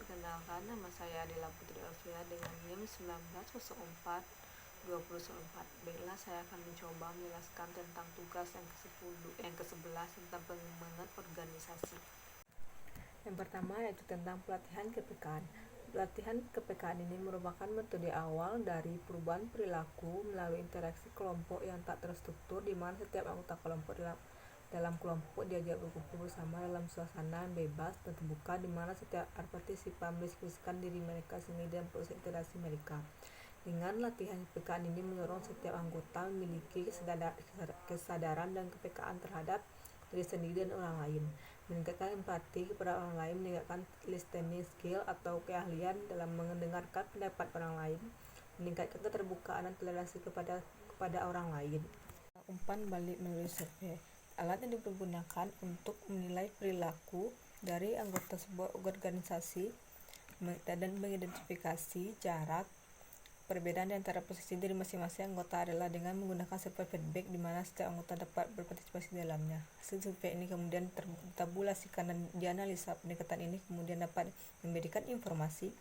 Perkenalkan, nama saya Adela Putri Elvia dengan NIM 1904-2014. Baiklah, saya akan mencoba menjelaskan tentang tugas yang ke-11 tentang pengembangan organisasi. Yang pertama yaitu tentang pelatihan KPKan. Pelatihan KPKan ini merupakan metode awal dari perubahan perilaku melalui interaksi kelompok yang tak terstruktur, di mana setiap anggota kelompok dalam kelompok diajak berkumpul bersama dalam suasana yang bebas dan terbuka, di mana setiap partisipan mendiskusikan diri mereka sendiri dan proses interaksi mereka. Dengan latihan KPKan ini mendorong setiap anggota memiliki kesadaran dan kepekaan terhadap diri sendiri dan orang lain, meningkatkan empati kepada orang lain, meningkatkan listening skill atau keahlian dalam mendengarkan pendapat orang lain, meningkatkan keterbukaan dan toleransi kepada orang lain. Umpan balik melalui survei. Alat yang digunakan untuk menilai perilaku dari anggota sebuah organisasi dan mengidentifikasi jarak perbedaan di antara posisi diri masing-masing anggota adalah dengan menggunakan survei feedback, di mana setiap anggota dapat berpartisipasi di dalamnya. Hasil survei ini kemudian ditabulasikan dan dianalisa. Pendekatan ini kemudian dapat memberikan informasi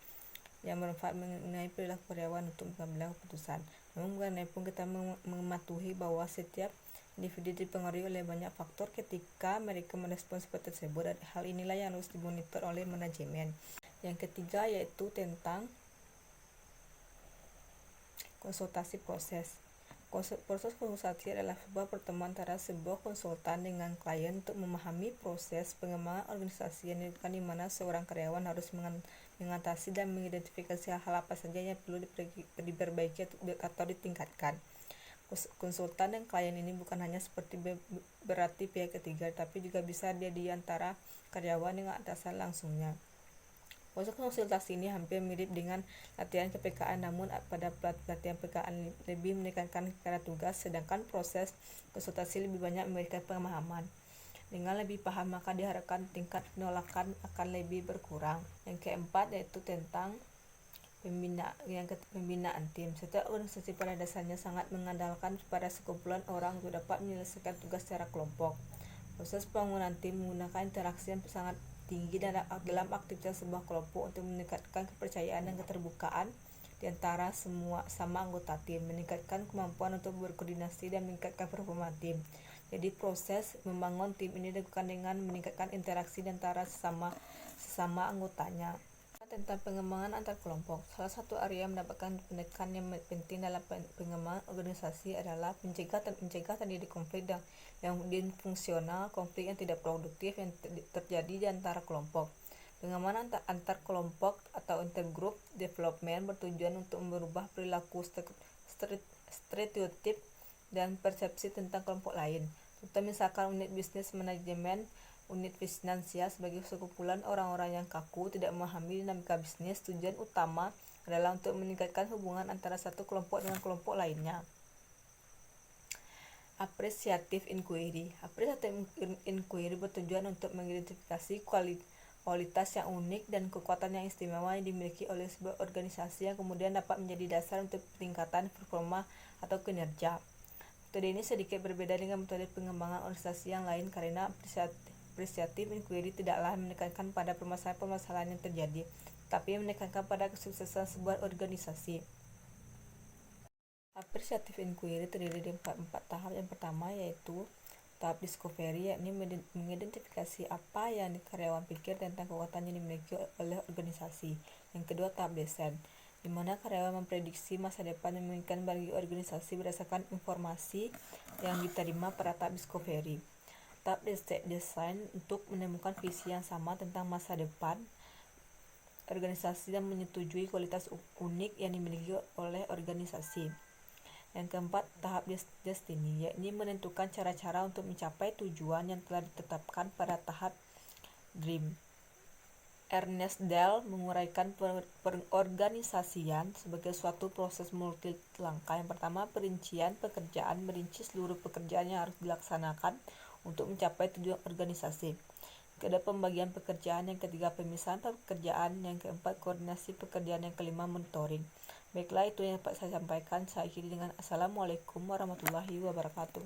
yang bermanfaat mengenai perilaku karyawan untuk mengambil keputusan. Namun mengenai pun kita mematuhi bahwa setiap individu dipengaruhi oleh banyak faktor ketika mereka merespons seperti tersebut, dan hal inilah yang harus dimonitor oleh manajemen. Yang ketiga yaitu tentang konsultasi proses. Proses konsultasi adalah sebuah pertemuan antara sebuah konsultan dengan klien untuk memahami proses pengembangan organisasi yang dilakukan, di mana seorang karyawan harus mengatasi dan mengidentifikasi hal apa saja yang perlu diperbaiki atau ditingkatkan. Konsultan dan klien ini bukan hanya seperti berarti pihak ketiga, tapi juga bisa dia di antara karyawan dengan atasan langsungnya. Proses konsultasi ini hampir mirip dengan latihan KPKan, namun pada latihan KPKan lebih menekankan kepada tugas, sedangkan proses konsultasi lebih banyak memberikan pemahaman. Dengan lebih paham, maka diharapkan tingkat penolakan akan lebih berkurang. Yang keempat yaitu tentang pembinaan tim. Setiap organisasi pada dasarnya sangat mengandalkan pada sekumpulan orang untuk dapat menyelesaikan tugas secara kelompok. Proses pembangunan tim menggunakan interaksi yang sangat tinggi dalam aktivitas sebuah kelompok untuk meningkatkan kepercayaan dan keterbukaan di antara sama anggota tim, meningkatkan kemampuan untuk berkoordinasi dan meningkatkan performa tim. Jadi proses membangun tim ini dilakukan dengan meningkatkan interaksi di antara sesama anggotanya. Tentang pengembangan antar kelompok. Salah satu area yang mendapatkan penekanan yang penting dalam pengembangan organisasi adalah mencegah terjadi konflik yang disfungsional, konflik yang tidak produktif yang terjadi di antara kelompok. Pengembangan antar kelompok atau intergroup development bertujuan untuk merubah perilaku stereotip dan persepsi tentang kelompok lain. Contoh misalkan unit bisnis manajemen, unit finansial sebagai sekumpulan orang-orang yang kaku, tidak memahami dinamika bisnis. Tujuan utama adalah untuk meningkatkan hubungan antara satu kelompok dengan kelompok lainnya. Appreciative inquiry. Appreciative inquiry bertujuan untuk mengidentifikasi kualitas yang unik dan kekuatan yang istimewa yang dimiliki oleh sebuah organisasi, yang kemudian dapat menjadi dasar untuk peningkatan performa atau kinerja. Metode ini sedikit berbeda dengan metode pengembangan organisasi yang lain, karena appreciative inquiry tidaklah menekankan pada permasalahan-permasalahan yang terjadi, tapi menekankan pada kesuksesan sebuah organisasi. Appreciative inquiry terdiri dari empat tahap. Yang pertama yaitu tahap discovery, yakni mengidentifikasi apa yang karyawan pikir tentang kekuatan yang dimiliki oleh organisasi. Yang kedua tahap desain, di mana karyawan memprediksi masa depan yang memungkinkan bagi organisasi berdasarkan informasi yang diterima pada tahap discovery. Tahap desain untuk menemukan visi yang sama tentang masa depan organisasi dan menyetujui kualitas unik yang dimiliki oleh organisasi. Yang keempat, tahap destiny, yakni menentukan cara-cara untuk mencapai tujuan yang telah ditetapkan pada tahap dream. Ernest Dell menguraikan perorganisasian sebagai suatu proses multi langkah. Yang pertama, perincian pekerjaan, merinci seluruh pekerjaan yang harus dilaksanakan untuk mencapai tujuan organisasi. Kedua, pembagian pekerjaan. Yang ketiga, pemisahan pekerjaan. Yang keempat, koordinasi pekerjaan. Yang kelima, monitoring. Baiklah, itu yang dapat saya sampaikan. Saya akhiri dengan Assalamualaikum warahmatullahi wabarakatuh.